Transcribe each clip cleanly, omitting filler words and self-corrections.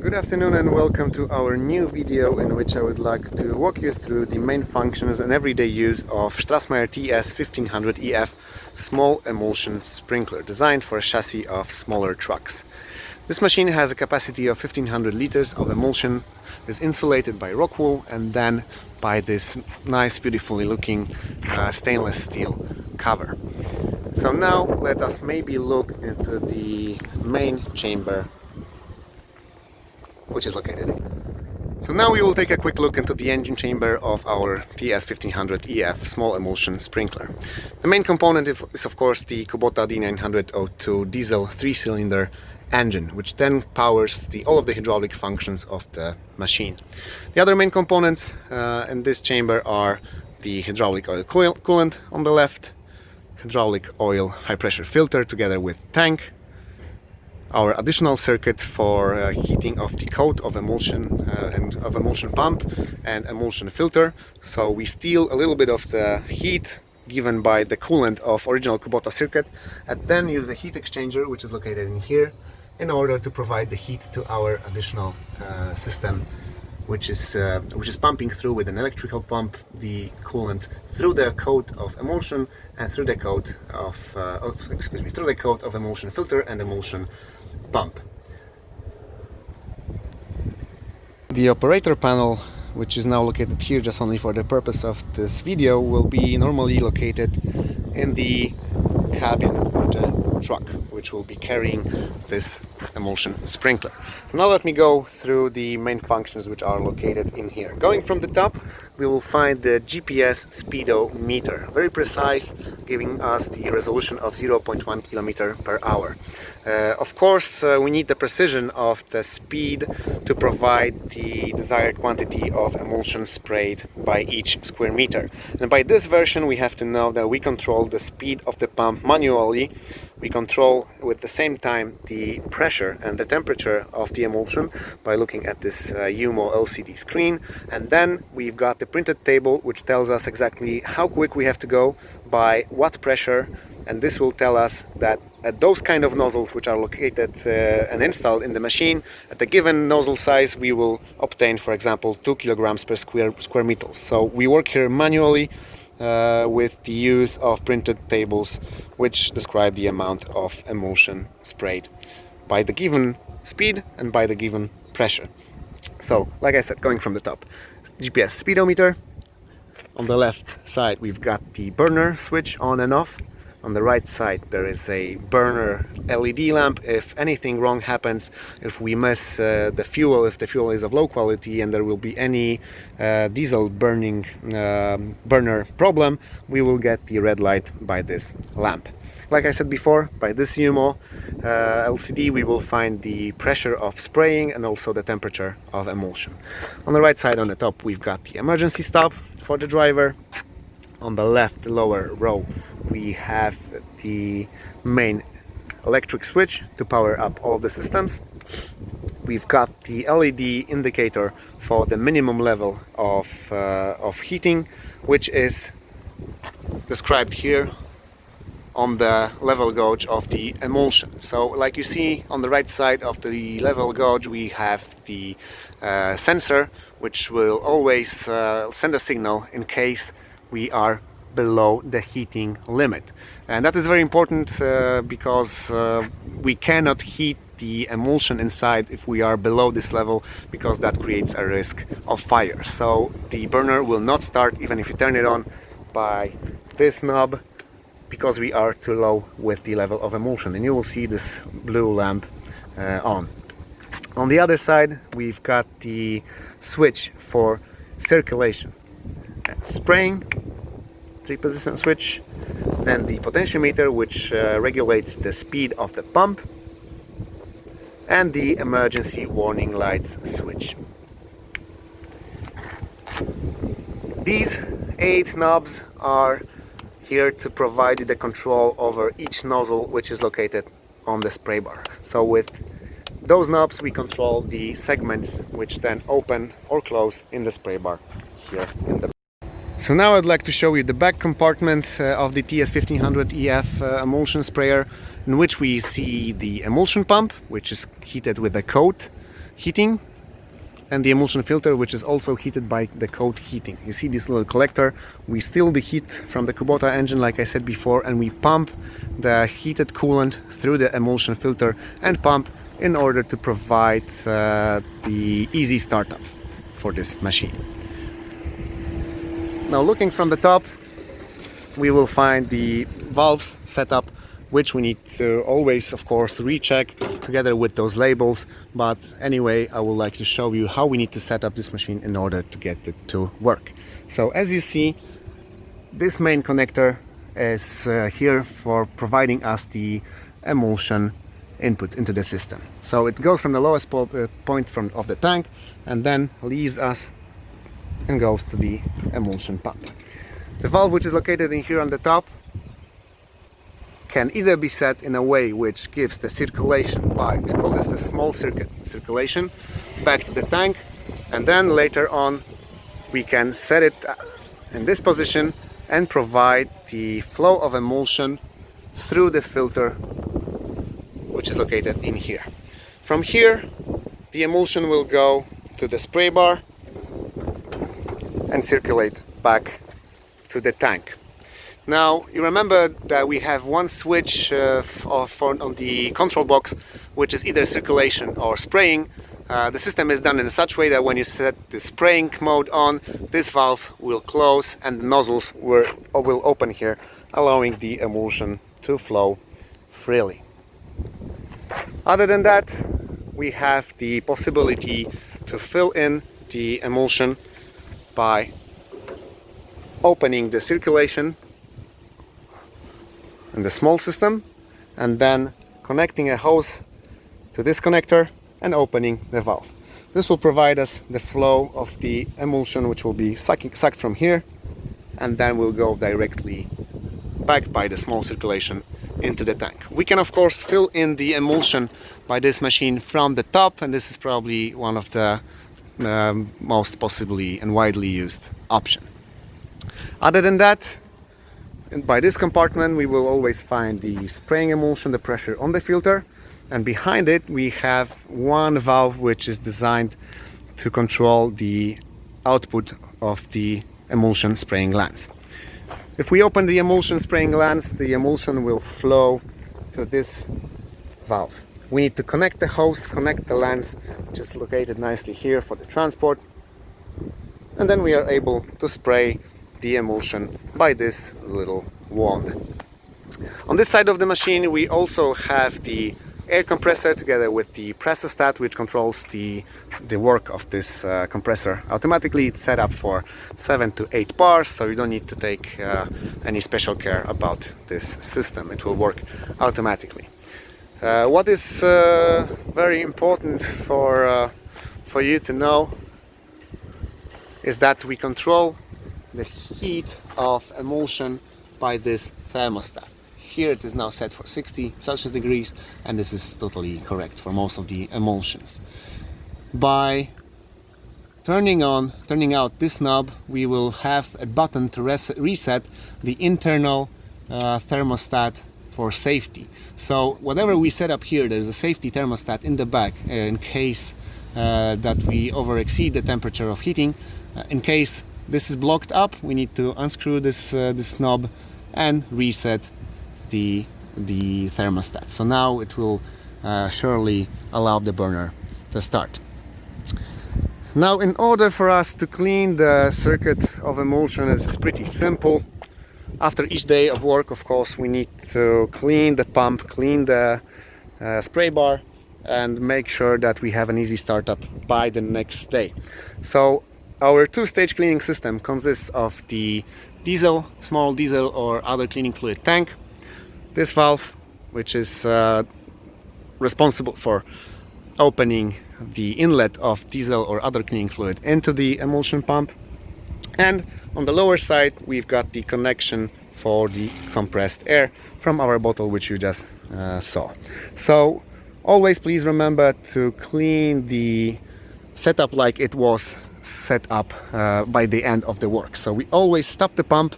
Good afternoon and welcome to our new video in which I would like to walk you through the main functions and everyday use of Strassmayr TS 1500 EF small emulsion sprinkler designed for a chassis of smaller trucks. This machine has a capacity of 1500 liters of emulsion, is insulated by rock wool and then by this nice beautifully looking stainless steel cover. So now let us maybe look into the main chamber which is located in. So now we will take a quick look into the engine chamber of our TS 1500 EF small emulsion sprinkler. The main component is of course the Kubota D902 diesel 3-cylinder engine, which then powers all of the hydraulic functions of the machine. The other main components in this chamber are the hydraulic oil coolant on the left, hydraulic oil high pressure filter together with tank, our additional circuit for heating of the coat of emulsion and of emulsion pump and emulsion filter. So we steal a little bit of the heat given by the coolant of original Kubota circuit and then use a heat exchanger, which is located in here, in order to provide the heat to our additional system, which is pumping through with an electrical pump the coolant through the coat of emulsion and through the coat of through the coat of emulsion filter and emulsion pump. The operator panel, which is now located here just only for the purpose of this video, will be normally located in the cabin of the truck, which will be carrying this emulsion sprinkler. So now let me go through the main functions which are located in here. Going from the top, we will find the GPS speedometer, very precise, giving us the resolution of 0.1 kilometer per hour. Of course, we need the precision of the speed to provide the desired quantity of emulsion sprayed by each square meter. And by this version, we have to know that we control the speed of the pump manually. We control with the same time the pressure and the temperature of the emulsion by looking at this UMO LCD screen, and then we've got the printed table which tells us exactly how quick we have to go by what pressure, and this will tell us that at those kind of nozzles which are located and installed in the machine, at the given nozzle size we will obtain, for example, 2 kilograms per square meter. So we work here manually with the use of printed tables which describe the amount of emulsion sprayed by the given speed and by the given pressure. So, like I said, going from the top, GPS speedometer. On the left side we've got the burner switch on and off. On the right side there is a burner LED lamp. If anything wrong happens, if we miss the fuel, if the fuel is of low quality and there will be any diesel burning burner problem, we will get the red light by this lamp. Like I said before, by this UMO LCD we will find the pressure of spraying and also the temperature of emulsion. On the right side on the top we've got the emergency stop for the driver. On the left lower row we have the main electric switch to power up all the systems. We've got the LED indicator for the minimum level of heating, which is described here on the level gauge of the emulsion. So like you see on the right side of the level gauge we have the sensor, which will always send a signal in case we are below the heating limit. And that is very important because we cannot heat the emulsion inside if we are below this level, because that creates a risk of fire. So the burner will not start even if you turn it on by this knob, because we are too low with the level of emulsion, and you will see this blue lamp on. On the other side we've got the switch for circulation and spraying, 3-position switch, then the potentiometer which regulates the speed of the pump, and the emergency warning lights switch. These 8 knobs are here to provide the control over each nozzle which is located on the spray bar. So with those knobs we control the segments which then open or close in the spray bar here in the. So now I'd like to show you the back compartment of the TS 1500 EF emulsion sprayer, in which we see the emulsion pump, which is heated with a coat heating, and the emulsion filter, which is also heated by the cold heating. You see this little collector. We steal the heat from the Kubota engine, like I said before, and we pump the heated coolant through the emulsion filter and pump in order to provide the easy startup for this machine. Now, looking from the top, we will find the valves set up, which we need to always, of course, recheck together with those labels. But anyway, I would like to show you how we need to set up this machine in order to get it to work. So as you see, this main connector is here for providing us the emulsion input into the system. So it goes from the lowest point of the tank and then leaves us and goes to the emulsion pump. The valve, which is located in here on the top, can either be set in a way which gives the circulation by, we call this the small circuit circulation, back to the tank, and then later on we can set it in this position and provide the flow of emulsion through the filter, which is located in here. From here, the emulsion will go to the spray bar and circulate back to the tank. Now, you remember that we have one switch on the control box, which is either circulation or spraying. The system is done in such way that when you set the spraying mode on, this valve will close and the nozzles will open here, allowing the emulsion to flow freely. Other than that, we have the possibility to fill in the emulsion by opening the circulation in the small system and then connecting a hose to this connector and opening the valve. This will provide us the flow of the emulsion, which will be sucked from here and then will go directly back by the small circulation into the tank. We can of course fill in the emulsion by this machine from the top, and this is probably one of the most possibly and widely used option. Other than that, by this compartment we will always find the spraying emulsion, the pressure on the filter, and behind it we have one valve which is designed to control the output of the emulsion spraying lens. If we open the emulsion spraying lens, the emulsion will flow to this valve. We need to connect the hose, connect the lens, which is located nicely here for the transport, and then we are able to spray the emulsion by this little wand. On this side of the machine we also have the air compressor together with the pressostat, which controls the work of this compressor automatically. It's set up for 7 to 8 bars, so you don't need to take any special care about this system. It will work automatically. What is very important for you to know is that we control the heat of emulsion by this thermostat. Here it is now set for 60 Celsius degrees, and this is totally correct for most of the emulsions. By turning out this knob, we will have a button to reset the internal thermostat for safety. So whatever we set up here, there's a safety thermostat in the back in case that we overexceed the temperature of heating. In case this is blocked up, we need to unscrew this knob and reset the thermostat. So now it will surely allow the burner to start. Now, in order for us to clean the circuit of emulsion, it's pretty simple. After each day of work, of course, we need to clean the pump, clean the spray bar, and make sure that we have an easy startup by the next day. So our two-stage cleaning system consists of the diesel, small diesel or other cleaning fluid tank, this valve, which is responsible for opening the inlet of diesel or other cleaning fluid into the emulsion pump, and on the lower side we've got the connection for the compressed air from our bottle, which you just saw. So always please remember to clean the setup like it was set up by the end of the work. So we always stop the pump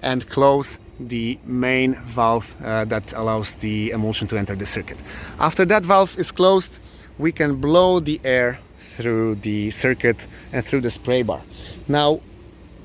and close the main valve that allows the emulsion to enter the circuit. After that valve is closed, we can blow the air through the circuit and through the spray bar. Now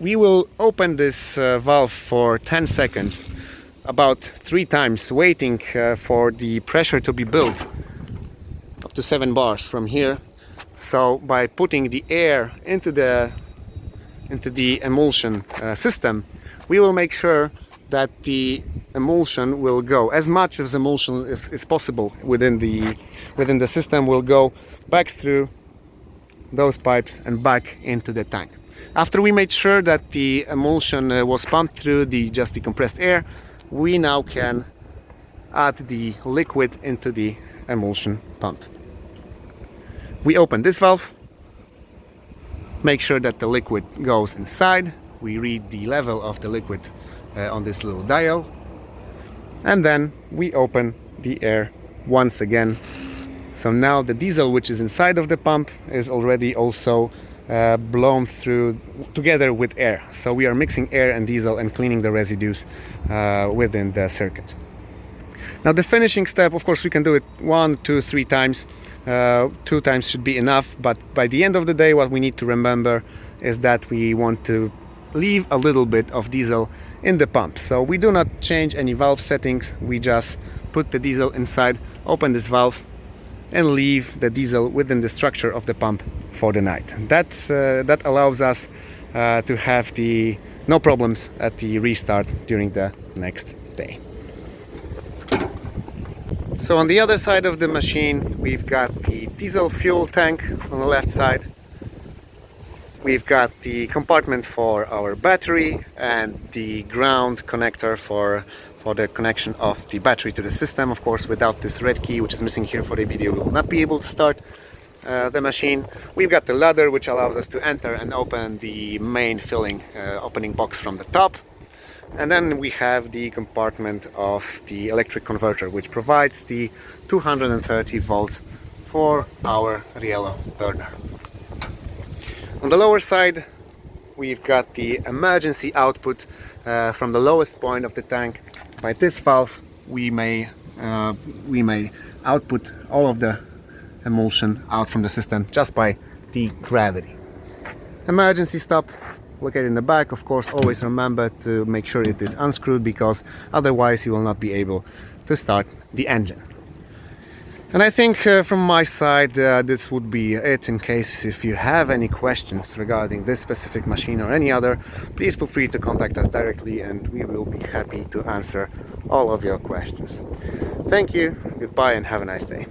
we will open this valve for 10 seconds, about 3 times, waiting for the pressure to be built up to 7 bars from here. So by putting the air into the emulsion system, we will make sure that the emulsion will go, as much as emulsion is possible within the system, will go back through those pipes and back into the tank. After we made sure that the emulsion was pumped through just the compressed air, we now can add the liquid into the emulsion pump. We open this valve, make sure that the liquid goes inside. We read the level of the liquid on this little dial, and then we open the air once again. So now the diesel, which is inside of the pump, is already also blown through together with air. So we are mixing air and diesel and cleaning the residues within the circuit. Now the finishing step, of course, we can do it 1, 2, 3 times. 2 times should be enough, but by the end of the day, what we need to remember is that we want to leave a little bit of diesel in the pump. So we do not change any valve settings, we just put the diesel inside, open this valve, and leave the diesel within the structure of the pump for the night. That allows us to have no problems at the restart during the next day. So on the other side of the machine, we've got the diesel fuel tank on the left side. We've got the compartment for our battery and the ground connector for the connection of the battery to the system. Of course, without this red key, which is missing here for the video, we will not be able to start the machine. We've got the ladder, which allows us to enter and open the main filling opening box from the top. And then we have the compartment of the electric converter, which provides the 230 volts for our Riello burner. On the lower side, we've got the emergency output from the lowest point of the tank. By this valve, we may output all of the emulsion out from the system just by the gravity. Emergency stop, located in the back. Of course, always remember to make sure it is unscrewed, because otherwise you will not be able to start the engine. And I think from my side this would be it. In case if you have any questions regarding this specific machine or any other, please feel free to contact us directly and we will be happy to answer all of your questions. Thank you, goodbye, and have a nice day.